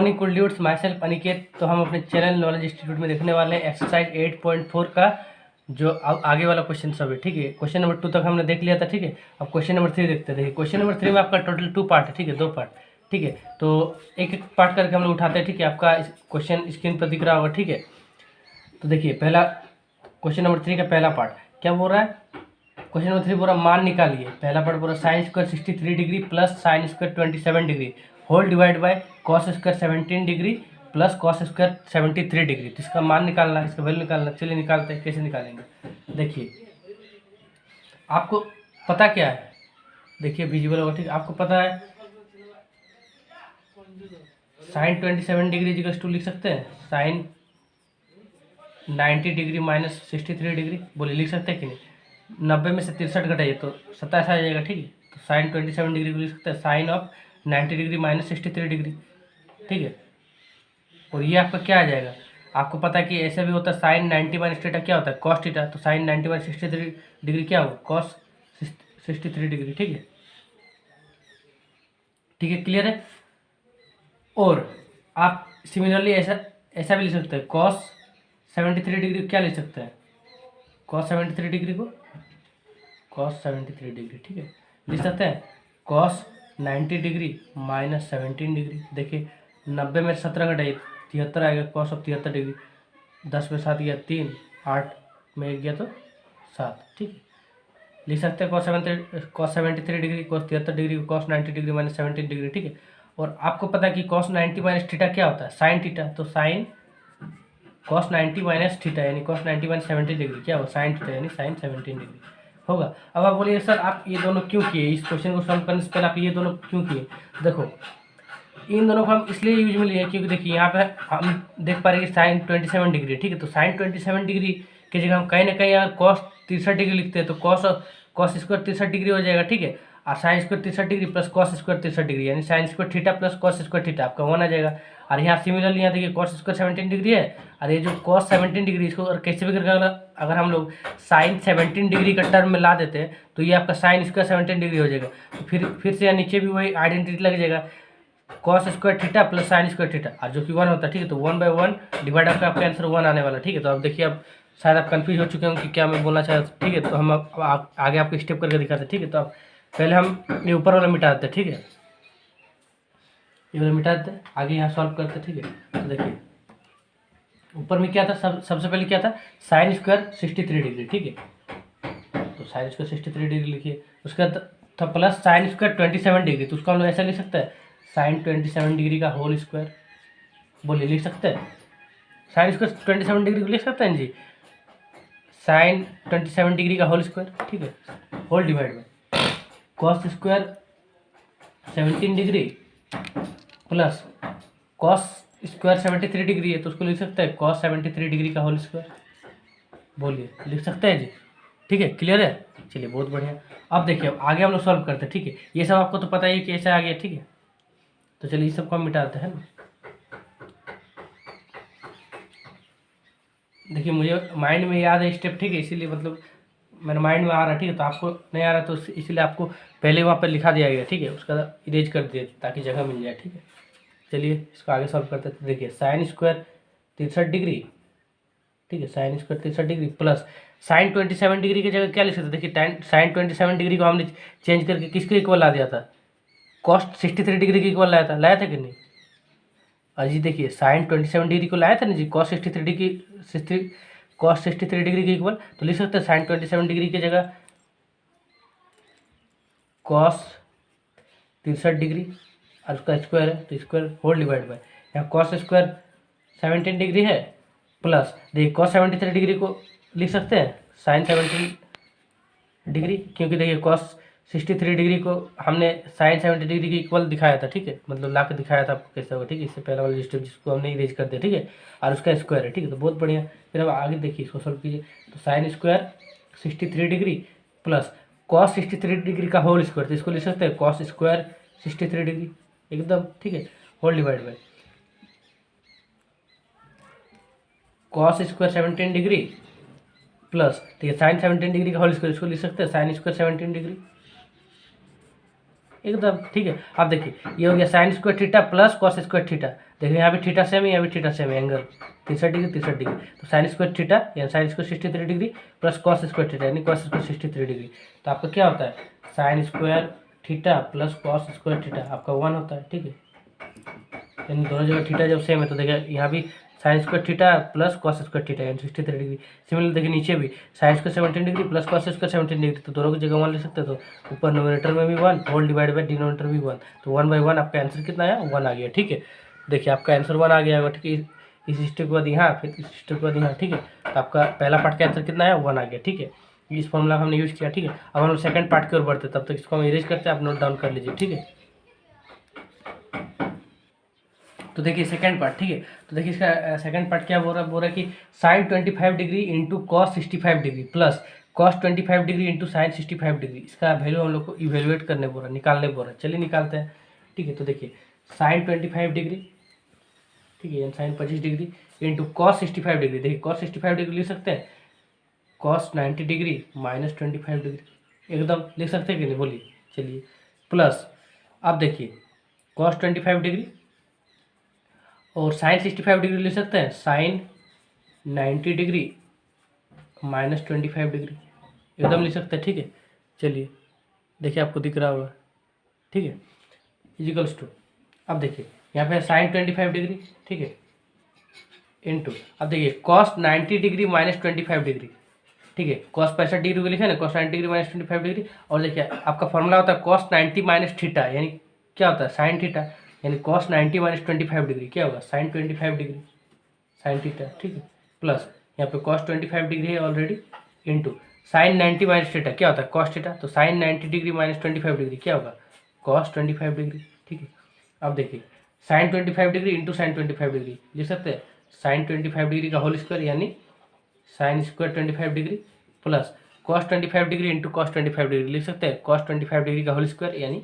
Morning cool dudes, myself Aniket. तो हम अपने चैनल नॉलेज इंस्टीट्यूट में देखने वाले हैं एक्सरसाइज 8.4 का जो आगे वाला क्वेश्चन सब है। ठीक है, क्वेश्चन नंबर 2 तक हमने देख लिया था। ठीक है, अब क्वेश्चन नंबर 3 देखते हैं। देखिए क्वेश्चन नंबर 3 में आपका टोटल 2 पार्ट है। ठीक है, 2 पार्ट। ठीक है, तो एक एक पार्ट करके हम लोग उठाते हैं। ठीक है, आपका क्वेश्चन स्क्रीन पर दिख रहा होगा। ठीक है, तो देखिए पहला क्वेश्चन नंबर 3 का पहला पार्ट क्या बोल रहा है। क्वेश्चन नंबर 3 पूरा मान निकालिए। पहला पार्ट पूरा sine square 63 degree plus sine square 27 degree whole divide by cos square 17 degree plus cos square 73 degree. तो इसका मान निकालना है, इसका वैल्यू निकालना। चलिए निकालते हैं, कैसे निकालेंगे। देखिए आपको पता क्या है, देखिए विजिबल होगा। ठीक है, आपको पता है साइन 27 डिग्री इक्वल्स टू लिख सकते हैं साइन 90 डिग्री माइनस 63 डिग्री। बोलिए लिख सकते हैं कि नहीं। 90 में से 63 घटाइए तो 27 आ जाएगा। ठीक है, तो साइन 27 डिग्री को लिख सकते हैं sine of 90 degree minus 63 degree. ठीक है, और ये आपका क्या आ जाएगा, आपको पता है कि ऐसा भी होता है साइन 90 माइनस थीटा क्या होता है कॉस थीटा। तो साइन 90 माइनस 63 डिग्री क्या होगा कॉस 63 डिग्री। ठीक है, ठीक है, क्लियर है। और आप सिमिलरली ऐसा भी लिख सकते हैं कॉस 73 डिग्री को क्या लिख सकते हैं कॉस 73 डिग्री को कॉस 73 डिग्री। ठीक है, लिख सकते हैं कॉस 90 डिग्री माइनस 17 डिग्री। देखिए 90 में 17 घटाइए 73 आएगा कॉस ऑफ 73 डिग्री। 10 में 7 गया 3, 8 में 1 गया तो 7। ठीक है, लिख सकते हैं cos 73 degree cos 73 degree cos 90 degree minus 17 degree. ठीक है, और आपको पता है कि कॉस 90 माइनस थीटा क्या होता है साइन थीटा। तो साइन कॉस 90 माइनस थीटा यानी कॉस 90 माइनस 17 डिग्री क्या होगा साइन थीटा यानी साइन 17 डिग्री होगा। अब आप बोलिए सर आप ये दोनों क्यों किए, इस क्वेश्चन को सॉल्व करने से पहले आप ये दोनों क्यों किए। देखो इन दोनों को हम इसलिए यूज में लिए क्योंकि देखिए यहाँ पे हम देख पा रहे हैं कि साइन 27 डिग्री। ठीक है, तो साइन 27 डिग्री की जगह हम कहीं ना कहीं यहाँ कॉस 63 डिग्री लिखते हैं तो कॉस स्क्वायर 63 डिग्री हो जाएगा। ठीक है, और sine square 63 degree plus cos square 63 degree यानी sine square theta plus cos square theta आपका 1 आ जाएगा। और यहाँ सिमिलरली यहाँ देखिए कॉस स्क्वायर 17 डिग्री है और ये जो कॉस 17 डिग्री इसको और कैसे भी करके अगर हम लोग साइन 17 डिग्री का टर्म में ला देते हैं तो ये आपका साइन स्क्वायर 17 डिग्री हो जाएगा। तो फिर से यहाँ नीचे भी वही आइडेंटिटी लग जाएगा cos square theta plus sine square theta और जो कि 1 होता है। ठीक है, तो 1/1 डिवाइड आपका आंसर 1 आने वाला। ठीक है, तो अब देखिए अब शायद आप कंफ्यूज हो चुके होंगे कि क्या मैं बोलना चाह रहा। ठीक है, तो हम अब आगे आपको स्टेप करके दिखाते हैं। ठीक है, तो अब पहले हम ये ऊपर वाला मिटा देते हैं। ठीक है, ये वाला मिटा देते हैं, आगे यहाँ सॉल्व करते हैं। ठीक है, तो देखिए ऊपर में क्या था सबसे पहले क्या था साइन स्क्वायर 63 डिग्री। ठीक है, तो साइन स्क्वायर 63 डिग्री लिखिए। उसके बाद था प्लस साइन स्क्वायर 27 डिग्री। तो उसको हम लोग ऐसा लिख सकते हैं साइन 27 डिग्री का होल स्क्वायर। बोलिए लिख सकते हैं साइन स्क्वायर 27 डिग्री को लिख सकते हैं जी साइन 27 डिग्री का होल स्क्वायर। ठीक है, whole divide by cos square 17 degree plus cos square 73 degree है तो उसको लिख सकते हैं कॉस 73 डिग्री का होल स्क्वायर। बोलिए लिख सकते हैं जी। ठीक है, क्लियर है। चलिए बहुत बढ़िया। अब देखिए अब आगे हम लोग सॉल्व करते हैं। ठीक है, ये सब आपको तो पता ही है कि ऐसे आ गया। ठीक है, तो चलिए इस सबको हम मिटाते हैं ना। देखिए मुझे माइंड में याद है स्टेप। ठीक है, इसीलिए मतलब मेरे माइंड में आ रहा है। ठीक है, तो आपको नहीं आ रहा तो इसलिए आपको पहले वहाँ पर लिखा दिया गया। ठीक है, उसका इरेज कर दिए ताकि जगह मिल जाए। ठीक है, चलिए इसको आगे सॉल्व करते हैं। देखिए साइन स्क्वायर 63 डिग्री। ठीक है, sign square 63 degree plus sign 27 degree की जगह क्या लिख सकते। देखिए साइन 27 डिग्री को हमने चेंज करके किसके इक्वल ला दिया था कॉस 63 डिग्री के इक्वल लाया था कि नहीं। अजी देखिए साइन 27 डिग्री को लाया था ना जी कॉस 63 डिग्री के इक्वल। तो लिख सकते हैं साइन 27 डिग्री की जगह कॉस 63 डिग्री और उसका स्क्वायर है तो स्क्वायर होल डिवाइड बाय यहाँ कॉस स्क्वायर 17 डिग्री है प्लस देखिए कॉस 73 डिग्री को लिख सकते हैं साइन 17 डिग्री क्योंकि देखिए कॉस 63 डिग्री को हमने साइन 70 डिग्री के इक्वल दिखाया था। ठीक है, मतलब ला के दिखाया था आपको कैसे होगा। ठीक है, इससे पहला वाला स्टेप जिसको हमने इरेज कर दिया। ठीक है, और उसका स्क्वायर है। ठीक है, तो बहुत बढ़िया। फिर अब आगे देखिए इसको सॉल्व कीजिए। तो sine square 63 degree plus cos 63 degree का होल स्क्वायर। तो इसको लिख सकते हैं कॉस स्क्वायर 63 डिग्री एकदम। ठीक है, whole divide by cos square 17 degree plus ठीक है साइन 17 डिग्री का होल स्क्वायर। इसको लिख सकते हैं साइन स्क्वायर 17 डिग्री एकदम ठीक है। अब देखिए ये हो गया sign square theta plus cos square theta. देखिए यहाँ भी थीटा सेम है, यहाँ भी थीटा सेम है, एंगल 63 डिग्री। तो साइन स्क्वायर थीटा या sign square 63 degree plus cos square theta यानी कॉस स्क्वायर 63 डिग्री। तो आपका क्या होता है, sign square theta plus cos square theta आपका 1 होता है, ठीक है। यानी दोनों जगह थीटा जब सेम है तो देखिए यहाँ भी sign square theta plus cos square theta यानी 63 डिग्री। सिमिलर देखिए नीचे भी sine square 17 degree plus cos square 17 degree, तो दोनों की जगह 1 ले सकते हैं। तो ऊपर नोमिनेटर में भी 1 होल डिवाइड बाई डिनोमिनेटर भी 1, तो 1/1 आपका आंसर कितना आया, 1 आ गया, ठीक है। देखिए आपका आंसर 1 आ गया होगा, ठीक है। इस स्टेप के बाद यहाँ, फिर इस स्टेप के बाद यहाँ, ठीक है। तो आपका पहला पार्ट का आंसर कितना आया, 1 आ गया, ठीक है। इस फॉर्मूला हमने यूज़ किया, ठीक है। अब हम लोग सेकंड पार्ट की ओर बढ़ते, तब तक इसको हम इरेज करते हैं, आप नोट डाउन कर लीजिए, ठीक है। तो देखिए सेकंड पार्ट, ठीक है। तो देखिए इसका सेकंड पार्ट क्या बोल रहा है कि sine 25 degree into cos 65 degree plus cos 25 degree into sine 65 degree. इसका वैल्यू हम लोग को इवेलुएट करने बोल रहा है, निकालने बोल रहा है। चलिए निकालते हैं, ठीक है। तो देखिए साइन 25 डिग्री, ठीक है, sine 25 degree into cos 65 degree. देखिए कॉस 65 डिग्री लिख सकते हैं, कॉस 90 डिग्री माइनस 25 डिग्री, एकदम लिख सकते हैं कि नहीं, बोलिए। चलिए प्लस अब देखिए कॉस 25 डिग्री और साइन 65 डिग्री ले सकते हैं, साइन 90 डिग्री माइनस 25 डिग्री, एकदम ले सकते हैं, ठीक है। चलिए देखिए आपको दिख रहा होगा, ठीक है, इजिकल्स टू। अब देखिए यहाँ पे साइन 25 डिग्री, ठीक है, इनटू अब देखिए कॉस 90 डिग्री माइनस 25 डिग्री, ठीक है। कॉस 65 डिग्री को लिखा ना, कॉस 90 डिग्री माइनस 25 डिग्री। और देखिए आपका फॉर्मूला होता है कॉस 90 माइनस थीटा, यानी क्या होता है, साइन थीटा, यानी कॉस 90 माइनस 25 डिग्री क्या होगा, साइन 25 डिग्री साइन थीटा, ठीक है। प्लस यहाँ पे कॉस 25 डिग्री है already, into sine 90 minus theta क्या होता है, कॉस थीटा। तो साइन 90 डिग्री माइनस 25 डिग्री क्या होगा, कॉस 25 डिग्री, ठीक है। अब देखिए sine 25 degree into sine 25 degree लिख सकते हैं, साइन 25 डिग्री का होल स्क्वायर यानी sine square 25 degree plus cos 25 degree into cos 25 degree लिख सकते हैं, कॉस 25 डिग्री का होल स्क्वायर यानी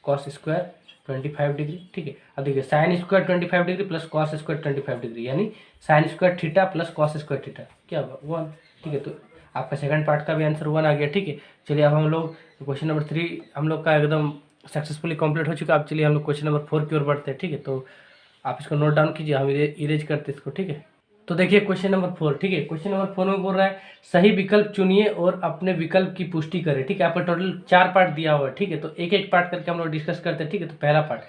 कॉस स्क्वायर 25 डिग्री, ठीक है। अब देखिए sine square 25 degree plus cos square 25 degree यानी sine square theta plus cos square theta क्या होगा, 1, ठीक है। तो आपका सेकंड पार्ट का भी आंसर 1 आ गया, ठीक है। चलिए अब हम लोग क्वेश्चन नंबर 3 हम लोग का एकदम सक्सेसफुली कंप्लीट हो चुका। अब चलिए हम लोग क्वेश्चन नंबर 4 की ओर बढ़ते हैं, ठीक है। तो आप इसको नोट डाउन कीजिए, हम इरेज करते हैं इसको, ठीक है। तो देखिए क्वेश्चन नंबर 4, ठीक है। क्वेश्चन नंबर 4 में बोल रहा है सही विकल्प चुनिए और अपने विकल्प की पुष्टि करें, ठीक है। आपको टोटल 4 पार्ट दिया हुआ है, ठीक है। तो एक एक पार्ट करके हम लोग डिस्कस करते हैं, ठीक है। तो पहला पार्ट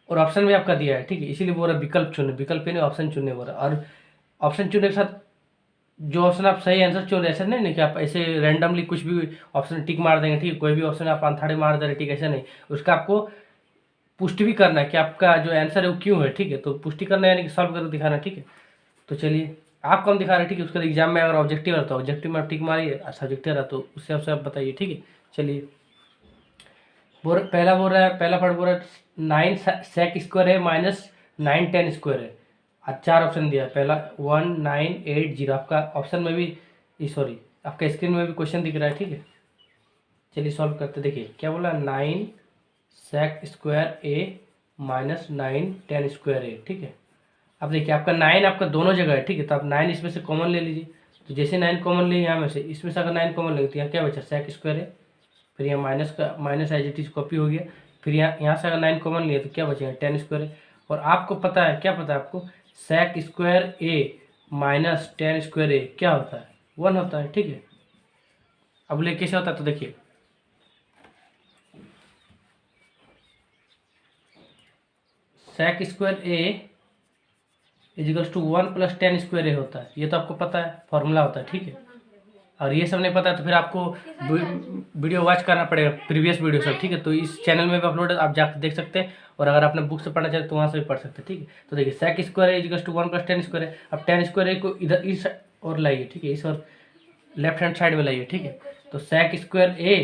और ऑप्शन भी आपका दिया है, ठीक है, इसीलिए बोल रहा है विकल्प चुने, विकल्प यानी ऑप्शन चुनने बोल रहा है। और ऑप्शन चुनने के साथ जो ऑप्शन आप सही आंसर चुन रहे, ऐसा नहीं कि आप ऐसे रैंडमली कुछ भी ऑप्शन टिक मार देंगे, ठीक है। कोई भी ऑप्शन आप अंथाड़े मार दे रहे, ठीक है, ऐसा नहीं। उसका आपको पुष्टि भी करना है कि आपका जो आंसर है वो क्यों है, ठीक है। तो पुष्टि करना यानी कि सॉल्व करके दिखाना, ठीक है। तो चलिए आपको हम दिखा रहे हैं, ठीक है। उसका एग्जाम में अगर ऑब्जेक्टिव रहता है, ऑब्जेक्टिव में आप टिक मारिए, और सब्जेक्टिव रहा तो उससे आपसे आप बताइए, ठीक है। चलिए पहला बोल रहा है, पहला पार्ट बोल रहा है 9 सेक स्क्वायर है माइनस 9 10 स्क्वायर है। और 4 ऑप्शन दिया है, पहला 1 9 8 0। आपका ऑप्शन में भी सॉरी आपका स्क्रीन में भी क्वेश्चन दिख रहा है, ठीक है। चलिए सॉल्व करते, देखिए क्या बोला, 9 सेक स्क्वायर ए माइनस 9 10 स्क्वायर ए, ठीक है। अब देखिए आपका 9 आपका दोनों जगह है, ठीक है। तो आप 9 इसमें से कॉमन ले लीजिए। तो जैसे 9 कॉमन ले यहाँ में से, इसमें से अगर 9 कॉमन ले तो यहाँ क्या बचा, सेक स्क्वायर है, फिर यहाँ माइनस का minus as it is copy हो गया। फिर यहाँ से अगर 9 कॉमन लिया तो क्या बचेगा, 10 स्क्वायर है। और आपको पता है, क्या पता है आपको, सेक स्क्वायर ए माइनस 10 स्क्वायर ए क्या होता है, 1 होता है, ठीक है। अब ले कैसे होता है, तो देखिए sec square A equals to 1 plus 10 square A होता है, ये तो आपको पता है, फॉर्मूला होता है, ठीक है। और ये सब नहीं पता तो फिर आपको वीडियो वॉच करना पड़ेगा, प्रीवियस वीडियो सब, ठीक है। तो इस चैनल में भी अपलोड है, आप जाकर देख सकते हैं। और अगर आपने बुक से पढ़ना चाहे तो वहाँ से भी पढ़ सकते हैं, ठीक है। तो देखिए सेक स्क्वायर है इजिकल्स टू 1 प्लस 10 स्क्वायर है। अब 10 स्क्वायर है को इधर इस और लाइए, ठीक है, इस और लेफ्ट हैंड साइड में लाइए, ठीक है। तो सेक स्क्वायर ए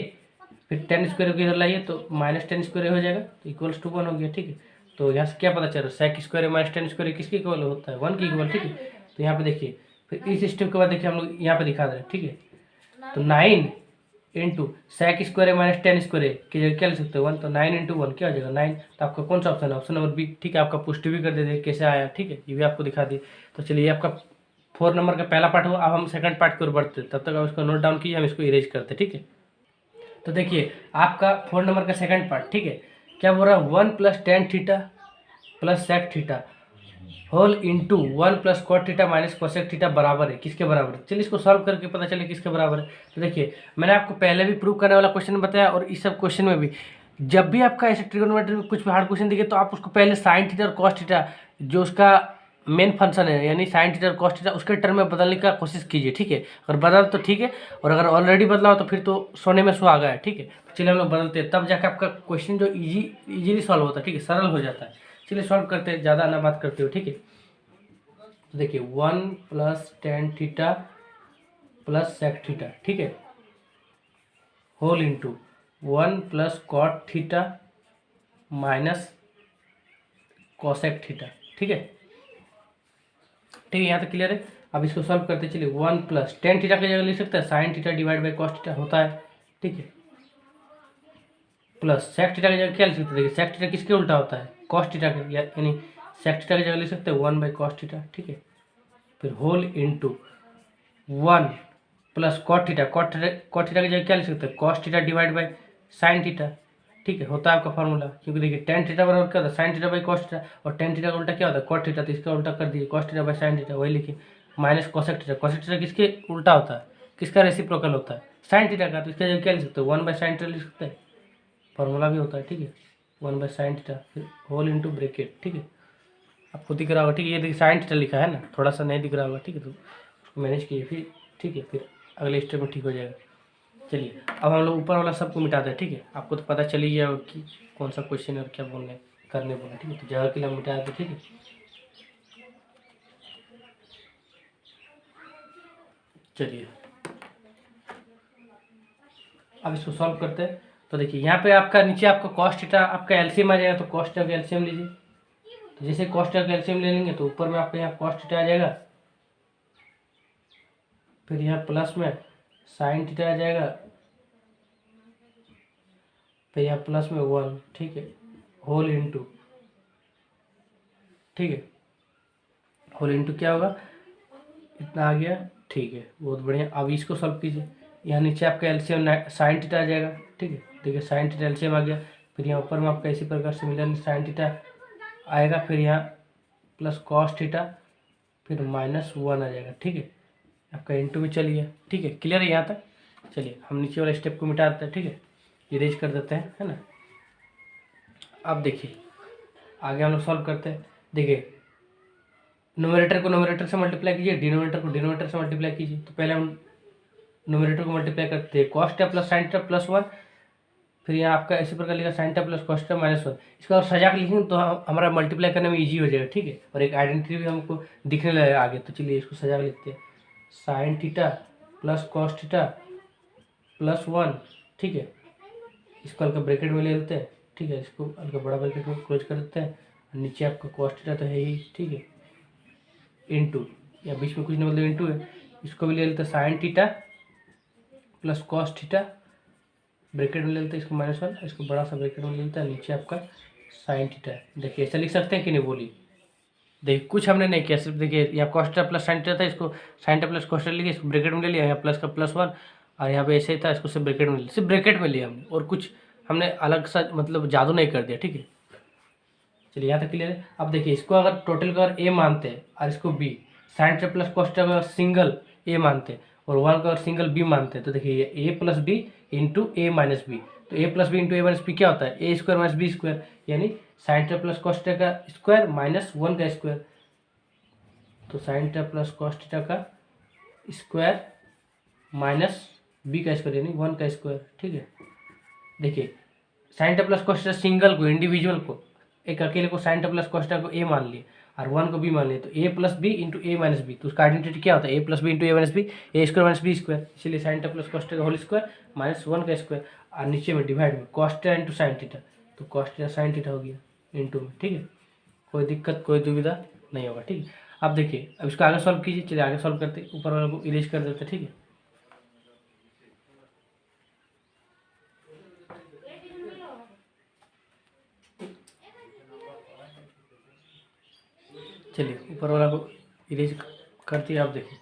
फिर 10 स्क्वायर को इधर लाइए तो माइनस 10 स्क्वायर हो जाएगा, तो इक्वल्स टू 1 हो गया, ठीक है। तो यहाँ से क्या पता चल रहा है, सेक स्क्वायर माइनस 10 स्क्वायर किसके इक्वल होता है, 1 की इक्वल, ठीक है। तो यहाँ पे देखिए फिर इस स्टेप के बाद देखिए हम लोग यहाँ पे दिखा दे रहे हैं, ठीक है। तो 9 into sec square minus 10 square की जगह क्या लिख सकते हो, 1। तो 9 इंटू 1 क्या हो जाएगा, 9। तो आपका कौन सा ऑप्शन है, ऑप्शन नंबर बी, ठीक है। आपका पुष्टि भी कर देते कैसे आया, ठीक है, ये भी आपको दिखा दी। तो चलिए आपका 4 नंबर का पहला पार्ट हुआ। अब हम सेकंड पार्ट की ओर बढ़ते, तब तक आप इसको नोट डाउन कीजिए, हम इसको इरेज करते, ठीक है। तो देखिए आपका 4 नंबर का सेकंड पार्ट, ठीक है, क्या बोल रहा है, 1 plus tan theta plus sec theta whole into 1 plus cot theta minus cosec theta बराबर है किसके बराबर है। चलिए इसको सॉल्व करके पता चले किसके बराबर है। तो देखिए मैंने आपको पहले भी प्रूव करने वाला क्वेश्चन बताया और इस सब क्वेश्चन में भी, जब भी आपका ऐसे ट्रिगोनोमेट्री में कुछ भी हार्ड क्वेश्चन दिखे तो आप उसको पहले साइन थीटा और कॉस थीटा जो उसका मेन फंक्शन है यानी साइन थीटा और कॉस थीटा उसके टर्म में बदलने का कोशिश कीजिए, ठीक है। अगर बदल तो ठीक है, और अगर ऑलरेडी बदला हो तो फिर तो सोने में सुहागा है, ठीक है। चलिए हम लोग बदलते हैं, तब जाकर आपका क्वेश्चन जो इजीली सॉल्व होता है, ठीक है, सरल हो जाता है। चलिए सॉल्व करते हैं, ज़्यादा ना बात करते हो, ठीक है। तो देखिए 1 plus tan theta plus sec theta, ठीक है, whole into 1 plus cot theta minus cosec theta, ठीक है। ठीक है, यहाँ तक क्लियर है। अब इसको सॉल्व करते चलिए, 1 प्लस टेन थीटा की जगह लिख सकते हैं sine theta divide by cos theta होता है, ठीक है, प्लस सेक थीटा की जगह क्या लिख सकते हैं, देखिए सेक थीटा किसके उल्टा होता है, कॉस थीटा के, यानी सेक थीटा की जगह लिख सकते हैं 1 बाई कॉस थीटा, ठीक है, फिर whole into 1 plus cot theta की जगह क्या लिख सकते हैं, cos theta divide by sine theta, ठीक है, होता है आपका फॉर्मूला। क्योंकि देखिए टेन थीटा बराबर क्या होता है, sine theta by cos theta, और टेन थीटा का उल्टा क्या होता है, कॉट थीटा, तो इसका उल्टा कर दिए cos theta by sine theta, वही लिखिए, माइनस कोसेक थीटा किसके उल्टा होता है, किसका रेसिप्रोकल होता है, साइन थीटा का, तो इसका जगह क्या लिख सकते हैं, 1 बाई साइन थीटा लिख सकते हैं, फॉर्मूला भी होता है, ठीक है, 1 बाई साइन थीटा फिर होल इंटू ब्रेकेट, ठीक है। आपको दिख रहा होगा, ठीक है, ये देखिए साइन थीटा लिखा है ना, थोड़ा सा नहीं दिख रहा होगा, ठीक है, तो उसको मैनेज कीजिए फिर, ठीक है, फिर अगले स्टेप में ठीक हो जाएगा। चलिए अब हम लोग ऊपर वाला सबको मिटाते हैं, ठीक है, आपको तो पता चल ही गया कि कौन सा क्वेश्चन है और क्या बोलने करने बोला, ठीक है, तो जगह के लिए हम मिटा देते, ठीक है। चलिए अब इसको सॉल्व करते हैं। तो देखिए यहाँ पे आपका नीचे आपका कॉस थीटा आपका एलसीएम आ जाएगा, तो कॉस थीटा का एलसीएम लीजिए, तो जैसे कॉस थीटा का एलसीएम ले लेंगे तो ऊपर में आपका यहाँ कॉस थीटा आ जाएगा, फिर यहाँ प्लस में साइन थीटा आ जाएगा, फिर यहाँ प्लस में 1, ठीक है, होल इंटू, ठीक है, होल इंटू क्या होगा, इतना आ गया, ठीक है, बहुत बढ़िया। अब इसको सॉल्व कीजिए, यहाँ नीचे आपका एलसीएम साइन थीटा आ जाएगा, ठीक है, देखिए साइन थीटा एलसीएम आ गया, फिर यहाँ ऊपर में आपका इसी प्रकार से मिला साइन थीटा आएगा, फिर यहाँ प्लस कॉस थीटा, फिर -1 आ जाएगा, ठीक है, आपका इंटू में चल गया, ठीक है, क्लियर है यहाँ तक। चलिए हम नीचे वाले स्टेप को मिटा देते हैं, ठीक है, इरेज कर देते हैं, है ना। अब देखिए आगे हम लोग सॉल्व करते हैं। देखिए नोमिनेटर को नोमिनेटर से मल्टीप्लाई कीजिए, डिनोमिनेटर को डिनोमिनेटर से मल्टीप्लाई कीजिए। तो पहले हम नोमिनेटर को मल्टीप्लाई करते हैं, cos theta plus sign theta plus 1, फिर यहाँ आपका इसी प्रकार लिखा sign theta plus cos theta -1। इसको अगर सजा के लिखेंगे तो हमारा मल्टीप्लाई करने में ईजी हो जाएगा, ठीक है, और एक आइडेंटिटी भी हमको दिखने लगेगा आगे। तो चलिए इसको सजा के लिखते हैं, sign theta plus cos theta plus 1, ठीक है, इसको हल्का ब्रैकेट में ले लेते हैं, ठीक है, इसको हल्का बड़ा ब्रैकेट में क्लोज कर देते हैं, नीचे आपका कॉस थीटा तो है ही, ठीक है, इंटू, या बीच में कुछ नहीं मतलब इंटू है, इसको भी ले लेते हैं sign theta plus cos theta, bracket में ले लेते हैं इसको -1, इसको बड़ा सा ब्रैकेट में ले लेते हैं, नीचे आपका साइन थीटा है। देखिए ऐसा लिख सकते हैं कि नहीं बोलिए, देखिए कुछ हमने नहीं किया, सिर्फ देखिए यहाँ cos theta plus sine theta था, इसको sign theta plus cos theta लिखिए, इसको ब्रैकेट में ले लिया, यहाँ प्लस का +1, और यहाँ पे ऐसे ही था, इसको सिर्फ ब्रैकेट में लिया, सिर्फ ब्रैकेट में लिया हमने, और कुछ हमने अलग सा मतलब जादू नहीं कर दिया, ठीक है। चलिए यहाँ तक क्लियर है। अब देखिए इसको अगर टोटल का अगर ए मानते हैं और इसको B, sine theta plus cos theta का सिंगल ए मानते हैं और 1 का अगर सिंगल बी मानते हैं, तो देखिए ये ए प्लस बी इंटू ए माइनस बी, तो ए प्लस बी इंटू ए माइनस बी क्या होता है, ए स्क्वायर माइनस बी स्क्वायर, यानी sign theta plus cos theta का स्क्वायर -1 का स्क्वायर, तो sign theta plus cos theta का स्क्वायर माइनस बी का स्क्वायर यानी 1 का स्क्वायर, ठीक है। देखिए sine theta plus cos theta single को, इंडिविजुअल को, एक अकेले को sign theta plus cos theta को ए मान लिए और 1 को बी मान लिए, तो ए प्लस बी इंटू ए माइनस बी, तो उसका आइडेंटिटी क्या होता है, A plus B into A minus B, A square minus B square, इसलिए sign theta plus cos theta का होल स्क्वायर -1 का स्क्वायर, और नीचे में डिवाइड में cos theta into sine theta, तो कॉस थीटा साइन थीटा हो गया इंटू में, ठीक है, कोई दिक्कत कोई दुविधा नहीं होगा, ठीक है। अब देखिए अब इसको आगे सॉल्व कीजिए, चलिए आगे सॉल्व करते, ऊपर वाले को इरेज कर देते, ठीक है। चलिए ऊपर वाला को इरेज करती है। आप देखिए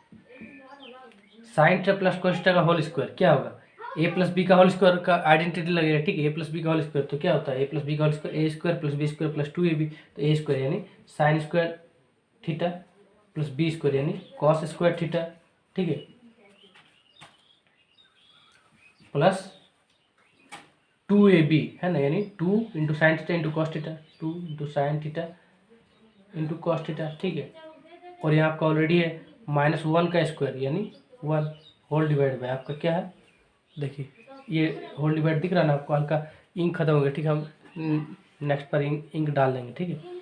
sine theta plus cos theta का होल स्क्वायर क्या होगा, ए प्लस बी का होल स्क्वायर का आइडेंटिटी लगेगा, ठीक है। ए प्लस बी का होल स्क्वायर तो क्या होता है, ए प्लस बी का whole square A square plus B square plus 2ab, तो ए स्क्वायर यानी sine square theta plus B square यानी कॉस स्क्वायर थीटा, ठीक है, प्लस 2ab है ना, यानी 2 into sine theta into cos theta, 2 into sine theta into cos theta, ठीक है। और यहाँ आपका ऑलरेडी है -1 का स्क्वायर यानी 1 होल डिवाइड बाय आपका क्या है, देखिए ये होल डिवाइड दिख रहा है ना आपको, हल्का इंक खत्म हो गया, ठीक है। हम नेक्स्ट पर इंक डाल देंगे, ठीक है।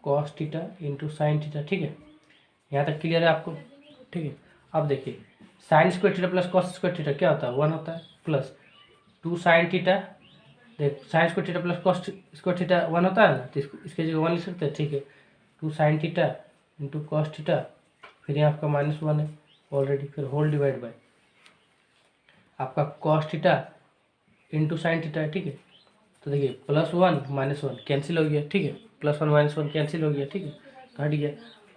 Cos theta into sine theta, ठीक है, यहाँ तक क्लियर है आपको, ठीक है। अब देखिए sine square theta plus cos square theta क्या होता है, 1 होता है, प्लस 2 साइन थीटा, देख sign square theta plus cos square theta 1 होता है ना, तो इसके जगह 1 लिख सकते हैं, ठीक है। 2 sine theta into cos theta, फिर यहाँ आपका -1 है ऑलरेडी, फिर होल डिवाइड बाय आपका cos theta into sine theta है, ठीक है। तो देखिए +1 -1 कैंसिल हो गया, ठीक है, +1 -1 कैंसिल हो गया, ठीक है, तो हट गया।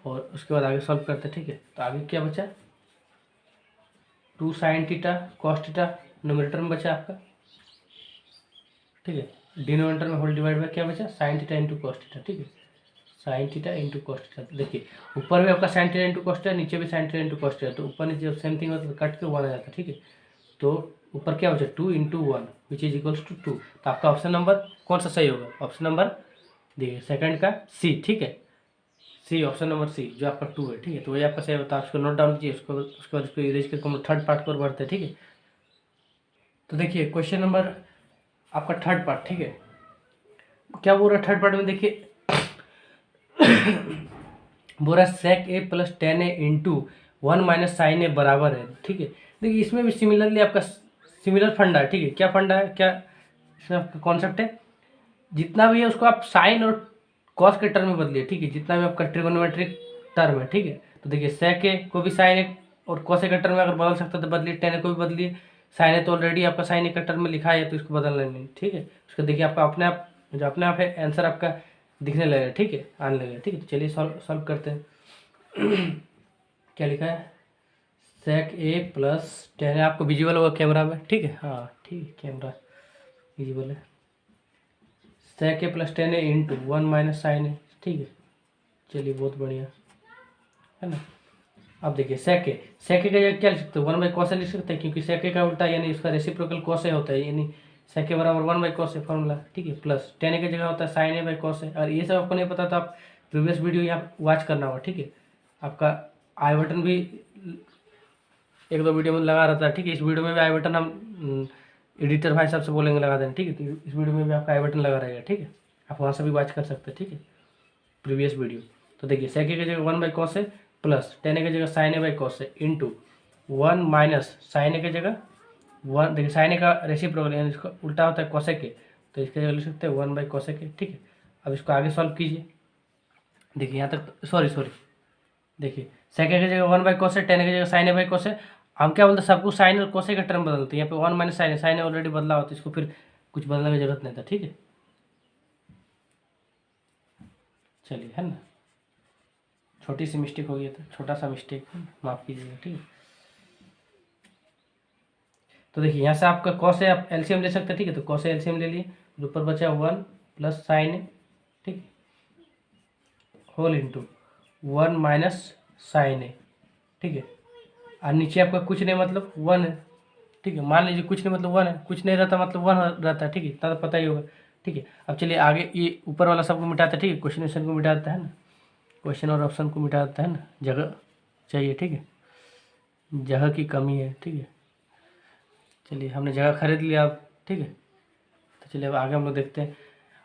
और उसके बाद आगे सॉल्व करते हैं, ठीक है। तो आगे क्या बचा, 2 sine theta cos theta numerator में बचा आपका, ठीक है। डिनोमिनेटर में होल डिवाइड बाय क्या बचा, sine theta into cos theta, ठीक है, sine theta into cos theta. देखिए ऊपर भी आपका sine theta into cos theta, नीचे भी sine theta into cos theta, तो ऊपर नीचे जब सेम थिंग होता है तो कट के 1 आ जाता है, ठीक है। तो ऊपर क्या बचा 2 into 1 which is equals to 2, तो आपका ऑप्शन नंबर कौन सा सही होगा, ऑप्शन नंबर देखिए सेकंड का सी, ठीक है, सी ऑप्शन नंबर सी जो आपका 2 है, ठीक है। तो वही आपका सही होता है, उसको नोट डाउन कीजिए, उसके बाद इसको इरेज करके हम थर्ड पार्ट पर बढ़ते हैं, ठीक है। तो देखिए क्वेश्चन नंबर आपका थर्ड पार्ट, ठीक है, क्या बोल रहा है थर्ड पार्ट में, देखिए बोल रहा है sec a plus 10a into 1 minus sine A बराबर है, ठीक है। देखिए इसमें भी सिमिलरली आपका सिमिलर फंडा है, ठीक है। क्या फंडा है, क्या इसमें आपका कॉन्सेप्ट है, जितना भी है उसको आप साइन और कॉस के टर्म में बदलिए, ठीक है, जितना भी आपका ट्रिगोनोमेट्रिक टर्म है, ठीक है। तो देखिए sec a को भी साइन ए और कॉस ए का टर्म में अगर बदल सकते तो बदलिए, tan a को भी बदलिए, साइन ए तो ऑलरेडी आपका साइन ए का टर्म में लिखा है तो इसको बदलना नहीं, ठीक है। उसको देखिए आपका अपने आप जो अपने आप है आंसर आपका दिखने लगेगा, ठीक है, आने लगेगा, ठीक है। तो चलिए सॉल्व करते हैं। क्या लिखा है, sec a प्लस 10 आपको विजिबल होगा कैमरा में, ठीक है, हाँ ठीक है, कैमरा विजिबल है। sec a plus 10a into 1 minus sine A, ठीक है, चलिए बहुत बढ़िया है ना। अब देखिए sec a का जगह क्या लिख सकते हो, 1 बाई कॉस ए लिख सकते हैं, क्योंकि sec a का उल्टा यानी उसका रेसिप्रोकल कॉस ए होता है, यानी sec a बराबर 1 बाई कॉस ए फॉर्मूला, ठीक है, प्लस 10a की जगह होता है साइन ए बाई कॉस ए। और ये सब आपको नहीं पता तो आप प्रीवियस वीडियो यहाँ वॉच करना होगा, ठीक है। आपका आई बटन भी 1-2 वीडियो में लगा रहता है, ठीक है। इस वीडियो में भी आई बटन हम एडिटर भाई साहब से बोलेंगे लगा देना, ठीक है। तो इस वीडियो में भी आपका आई बटन लगा रहेगा, ठीक है, आप वहाँ से भी वॉच कर सकते हैं, ठीक है, प्रीवियस वीडियो। तो देखिए sec a की जगह 1 by cos A plus 10a की जगह sine A by cos A into 1 minus sine A की जगह 1, देखिए साइन ए का रेसिप्रोकल यानी इसका उल्टा होता है कोसेक ए, तो इसके जगह लिख सकते हैं 1 बाई कोसेक ए, ठीक है। अब इसको आगे सॉल्व कीजिए, देखिए यहाँ तक सॉरी देखिए sec a की जगह 1 बाई कॉस ए, 10a की जगह साइन ए बाई कॉस ए, हम क्या बोलते हैं सबको साइन और कोसे का टर्म बदलते हैं, यहाँ पे 1 माइनस साइन ए ऑलरेडी बदला होता है, इसको फिर कुछ बदलने की जरूरत नहीं था, ठीक है। चलिए है ना, छोटी सी मिस्टेक हो गई था, छोटा सा मिस्टेक माफ़ कीजिएगा, ठीक है। तो देखिए यहाँ से आपका कॉस है, आप एलसीएम ले सकते हैं, ठीक है। तो कॉस एलसीएम ले लिए, ऊपर बचा 1 प्लस साइन है, ठीक, होल इंटू 1 माइनस साइन है, ठीक है। और नीचे आपका कुछ नहीं मतलब 1 है, ठीक है। मान लीजिए कुछ नहीं मतलब 1 है, कुछ नहीं रहता मतलब 1 रहता है, ठीक है, इतना तो पता ही होगा, ठीक है। अब चलिए आगे ये ऊपर वाला सबको मिटाते हैं, ठीक है, क्वेश्चन को मिटा देता है ना, क्वेश्चन और ऑप्शन को मिटा देता है ना, जगह चाहिए, ठीक है, जगह की कमी है, ठीक है। चलिए हमने जगह खरीद लिया अब, ठीक है। तो चलिए अब आगे हम लोग देखते हैं।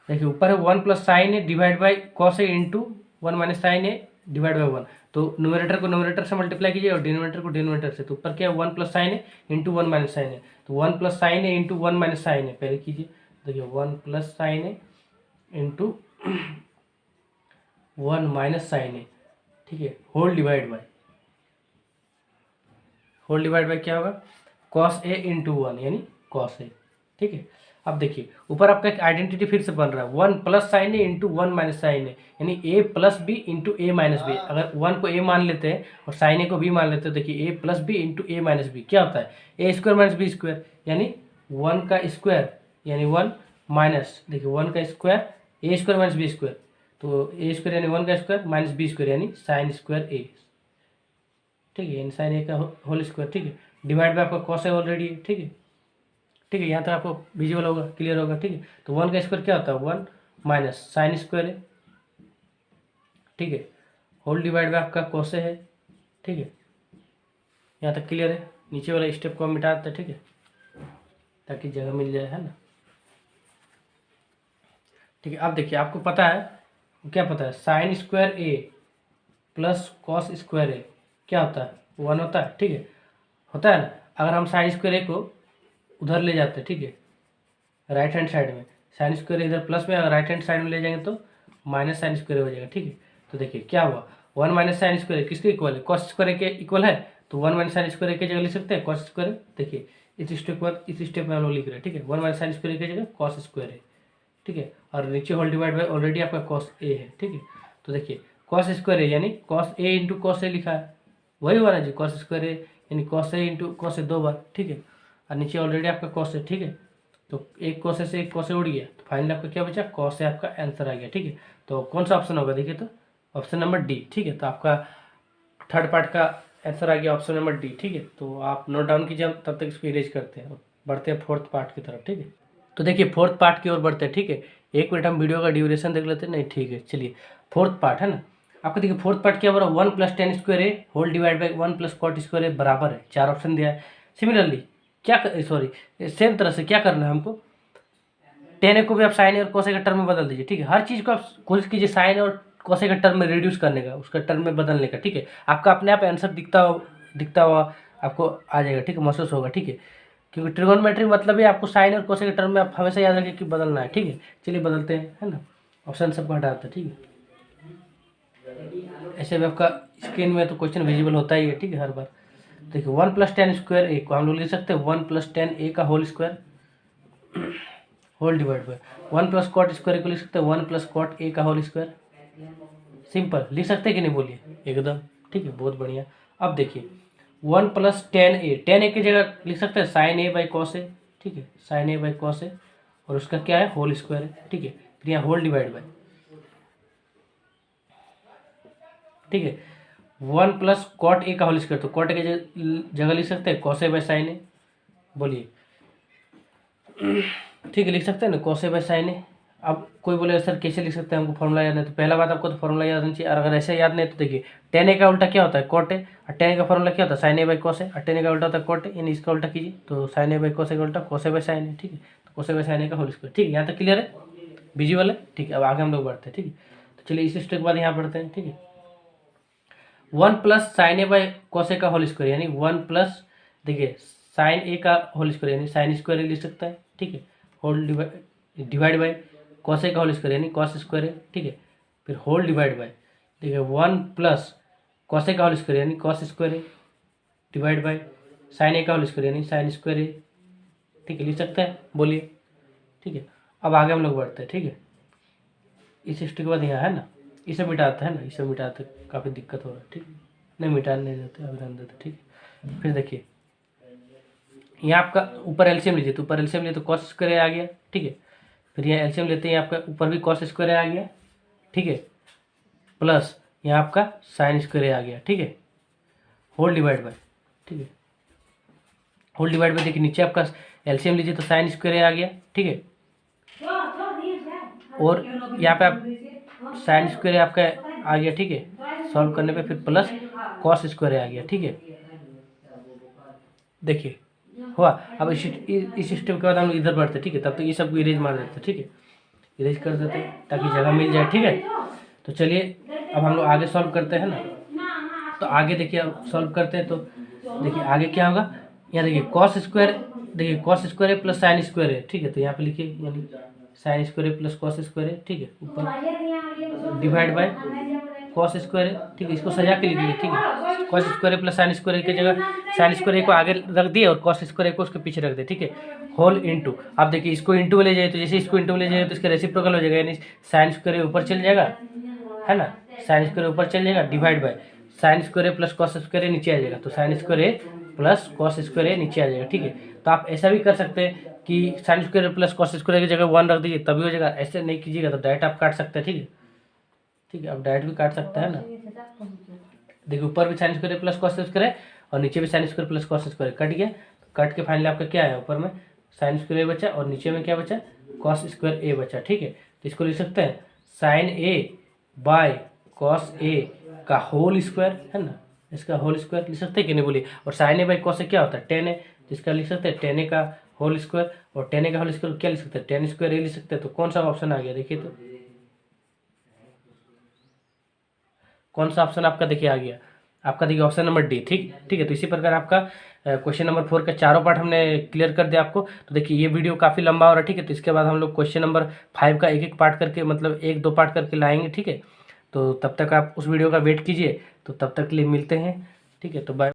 देखिए ऊपर है 1 plus sine A divide by cos A into 1 minus sine A divide by 1, तो न्यूमरेटर को न्यूमरेटर से मल्टीप्लाई कीजिए और डिनोमिनेटर को डिनोमिनेटर से। तो ऊपर क्या है 1 प्लस साइन ए इंटू 1 माइनस साइन ए, तो 1 प्लस साइन ए इंटू 1 माइनस साइन ए पहले कीजिए। देखिए 1 plus sine A into 1 minus sine A, ठीक है, होल डिवाइड बाय क्या होगा, कॉस ए इंटू 1 यानी कॉस ए, ठीक है। अब देखिए ऊपर आपका एक आइडेंटिटी फिर से बन रहा है, 1 प्लस साइन ए इंटू 1 माइनस साइन ए, यानी ए प्लस बी इंटू ए माइनस बी। अगर 1 को ए मान लेते हैं और साइन ए को बी मान लेते हैं, देखिए ए प्लस बी इंटू ए माइनस बी क्या होता है, ए स्क्वायर माइनस बी स्क्वायर, यानी 1 का स्क्वायर यानी 1 माइनस, देखिए 1 का square A square minus B square, तो ए स्क्वायर यानी 1 का स्क्वायर माइनस बी स्क्वायर यानी साइन स्क्वायर ए, ठीक है, यानी साइन ए का होल स्क्वायर, ठीक है, डिवाइड बाय आपका कॉस है ऑलरेडी है, ठीक है, ठीक है, यहाँ तक आपको विजुअल होगा, क्लियर होगा, ठीक है। तो 1 का स्क्वायर क्या होता है, 1 माइनस साइन स्क्वायर है, ठीक है, होल डिवाइड बाय आपका कॉस है, ठीक है, यहाँ तक क्लियर है। नीचे वाला स्टेप को हम मिटा देते हैं, ठीक है, ताकि जगह मिल जाए, है ना, ठीक है। अब देखिए आपको पता है, क्या पता है, sign square A plus cos square ए क्या होता है, 1 होता है, ठीक है, होता है ना। अगर हम साइन स्क्वायर ए को उधर ले जाते हैं, ठीक है, राइट हैंड साइड में, साइन स्क्वायर इधर प्लस में, अगर राइट हैंड साइड में ले जाएंगे तो माइनस साइन स्क्वायर हो जाएगा, ठीक है। तो देखिए क्या हुआ, 1 माइनस साइन स्क्वायर किसके इक्वल है, कॉस स्क्वायर के इक्वल है, तो 1 माइनस साइन स्क्वायर की जगह लिख सकते हैं कॉस स्क्वायर। देखिए इस स्टेप के बाद इस स्टेप में हम लोग लिख रहे हैं, ठीक है, 1 माइनस साइन स्क्वायर की जगह कॉस स्क्वायर है, ठीक है, और नीचे होल डिवाइड बाय ऑलरेडी आपका कॉस ए है, ठीक है। तो देखिए कॉस स्क्वायर है यानी cos A into cos A लिखा है, वही हुआ ना जी, कॉस स्क्वायर है यानी cos A into cos A 2 बार, ठीक है, और नीचे ऑलरेडी आपका कॉस है, ठीक है। तो एक कॉस से एक कॉस उड़ गया, तो फाइनली आपका क्या बचा, कॉस से आपका आंसर आ गया, ठीक है। तो कौन सा ऑप्शन होगा, देखिए तो ऑप्शन नंबर डी, ठीक है। तो आपका थर्ड पार्ट का आंसर आ गया ऑप्शन नंबर डी, ठीक है। तो आप नोट डाउन कीजिए, हम तब तक इसको इरेज करते हैं, बढ़ते हैं फोर्थ पार्ट की तरफ, ठीक है। तो देखिए फोर्थ पार्ट की ओर बढ़ते हैं, ठीक है। 1 मिनट हम वीडियो का ड्यूरेशन देख लेते हैं, नहीं ठीक है, चलिए फोर्थ पार्ट है ना। आपको देखिए फोर्थ पार्ट क्या हो रहा है, 1 plus tan square A whole divide by 1 plus cot square A बराबर है, 4 ऑप्शन दिया है। सिमिलरली क्या सॉरी सेम तरह से क्या करना है हमको, टेन ए को भी आप साइन ए और कोसे के टर्म में बदल दीजिए, ठीक है। हर चीज़ को आप कोशिश कीजिए साइन और कोसे के टर्म में रिड्यूस करने का, उसका टर्म में बदलने का, ठीक है। आपका अपने आप आंसर दिखता हुआ आपको आ जाएगा, ठीक है, महसूस होगा, ठीक है। क्योंकि ट्रिगोनोमेट्री मतलब ही आपको साइन और कोसे के टर्म में आप हमेशा याद रखिए कि बदलना है, ठीक है। चलिए बदलते हैं, है ना, ऑप्शन सबको हटाते हैं, ठीक है। ऐसे भी आपका स्क्रीन में तो क्वेश्चन विजिबल होता ही है, ठीक है, हर बार। देखिए 1 प्लस टेन स्क्वायर ए को हम लोग लिख सकते हैं 1 प्लस टेन ए का whole square whole divide by 1 plus cot square को लिख सकते हैं 1 प्लस कॉट ए का होल स्क्वायर। सिंपल लिख सकते हैं कि नहीं, बोलिए, एकदम ठीक है, बहुत बढ़िया। अब देखिए 1 प्लस टेन ए की जगह लिख सकते हैं साइन ए बाई कॉस ए, ठीक है, साइन ए बाई कॉस ए, और उसका क्या है, होल स्क्वायर है, ठीक है। फिर यहाँ होल डिवाइड बाय, ठीक है, 1 प्लस कॉट ए का होल स्क्वायर, तो कॉट ए की जगह लिख सकते हैं कॉस ए बाई साइन ए, बोलिए, ठीक है, लिख सकते हैं ना कॉस ए बाई साइन ए। अब कोई बोले सर कैसे लिख सकते हैं, हमको फॉर्मूला याद नहीं, तो पहला बात आपको तो फॉर्मूला याद नहीं चाहिए, और अगर ऐसे याद नहीं तो देखिए टेन ए का उल्टा क्या होता है, कॉट ए, और टेन ए का फॉर्मूला क्या होता है, साइन ए बाई कॉस ए, और टेन ए का उल्टा होता है कॉट ए, यानी इसका उल्टा कीजिए तो sign A by cos A का उल्टा cos A by sine A, ठीक है। तो कॉस ए बाई साइन ए का होल स्क्वायर, ठीक है, यहाँ तक क्लियर है, विजुअल है, ठीक है। अब आगे हम लोग बढ़ते हैं, ठीक है। तो चलिए इस स्टेप के बाद यहाँ बढ़ते हैं, ठीक है। 1 plus sine A by cos A का होल स्क्वायर यानी 1 प्लस, देखिए साइन ए का होल स्क्वायर यानी साइन स्क्वायर लिख सकता है, ठीक है, whole divide by cos A का होल स्क्वायर यानी कॉस स्क्वायर है, ठीक है। फिर होल डिवाइड बाय, देखिए 1 प्लस कॉस ए का होल स्क्वायर यानी कॉस स्क्वायर है, डिवाइड बाय साइन ए का होल स्क्वायर यानी साइन स्क्वायर है, ठीक है, लिख सकते हैं, बोलिए, ठीक है। अब आगे हम लोग बढ़ते हैं, ठीक है। इस स्टेप के बाद यहाँ है ना, इसे मिटाते हैं ना, इसे मिटाते काफ़ी दिक्कत हो रहा है, ठीक है, नहीं मिटाने नहीं देते, अभी रहने देते, ठीक है। फिर देखिए यहाँ आपका ऊपर एलसीएम लीजिए, तो ऊपर एलसीएम लिए तो कॉस स्क्वायर आ गया, ठीक है। फिर यहाँ एलसीएम लेते हैं, आपका ऊपर भी कॉस स्क्वायर आ गया, ठीक है, प्लस यहाँ आपका साइन स्क्वायर आ गया, ठीक है, होल डिवाइड बाय, ठीक है, होल डिवाइड बाय, देखिए नीचे आपका एलसीएम लीजिए तो साइन स्क्वायर आ गया, ठीक है, और यहाँ पे आप साइन स्क्वायर आपका आ गया, ठीक है, सॉल्व करने पे फिर प्लस कॉस स्क्वायर आ गया, ठीक है। देखिए हुआ। अब इस स्टेप के बाद हम लोग इधर बढ़ते, ठीक है, तब तक ये सबको इरेज मार देते, ठीक है, इरेज कर देते ताकि जगह मिल जाए, ठीक है। तो चलिए अब हम लोग आगे सॉल्व करते हैं ना, तो आगे देखिए अब सॉल्व करते हैं, तो देखिए आगे क्या होगा, यहाँ देखिए कॉस स्क्वायर, देखिए कॉस स्क्वायर है प्लस साइन स्क्वायर है, ठीक है, तो यहाँ पे लिखिए यानी साइन स्क्वायर है प्लस कॉस स्क्वायर है, ठीक है, ऊपर डिवाइड बाय कॉस स्क्वायर है, ठीक है, इसको सजा के लिख लीजिए, ठीक है, cos square A plus sine square ए की जगह साइन स्क्वायर ए को आगे रख दिए और कॉस स्क्वायर ए को उसके पीछे रख दिए, ठीक है। होल इंटू, आप देखिए इसको इंटू में ले जाइए तो जैसे इसको इंटू में ले जाइए तो इसका रेसिप्रोकल हो जाएगा, यानी साइन स्क्वायर ए ऊपर चल जाएगा, है ना, साइन स्क्वायर ऊपर चल जाएगा, divide by sine square A plus cos square A नीचे आ जाएगा, तो sine square A plus cos square A नीचे आ जाएगा, ठीक है। तो आप ऐसा भी कर सकते हैं कि sine square plus cos square की जगह 1 रख दीजिए तभी हो जाएगा, ऐसे नहीं कीजिएगा तो डायरेक्ट आप काट सकते हैं, ठीक है, ठीक है, आप डायरेक्ट भी काट सकते हैं ना। देखिए ऊपर भी sine square plus cos square और नीचे भी sine square plus cos square, cut गया, कट के फाइनली आपका क्या है, ऊपर में साइन स्क्वायर ए बचा और नीचे में क्या बचा, कॉस स्क्वायर ए बचा, ठीक है। तो इसको लिख सकते हैं sign A by cos A का होल स्क्वायर, है ना, इसका होल स्क्वायर लिख सकते हैं कि नहीं बोलिए। और साइन ए बाई कॉस ए क्या होता है, टेन ए, तो इसका लिख सकते हैं टेन ए का होल स्क्वायर, और टेन ए का होल स्क्वायर क्या लिख सकते हैं, टेन स्क्वायर ए लिख सकते हैं। तो कौन सा ऑप्शन आ गया देखिए, तो कौन सा ऑप्शन आपका देखिए आ गया, आपका देखिए ऑप्शन नंबर डी, ठीक, ठीक है। तो इसी प्रकार आपका क्वेश्चन नंबर 4 का चारों पार्ट हमने क्लियर कर दिया आपको। तो देखिए ये वीडियो काफ़ी लंबा हो रहा है, ठीक है, तो इसके बाद हम लोग क्वेश्चन नंबर 5 का एक एक पार्ट करके, मतलब 1-2 पार्ट करके लाएंगे, ठीक है। तो तब तक आप उस वीडियो का वेट कीजिए, तो तब तक के लिए मिलते हैं, ठीक है, तो बाय।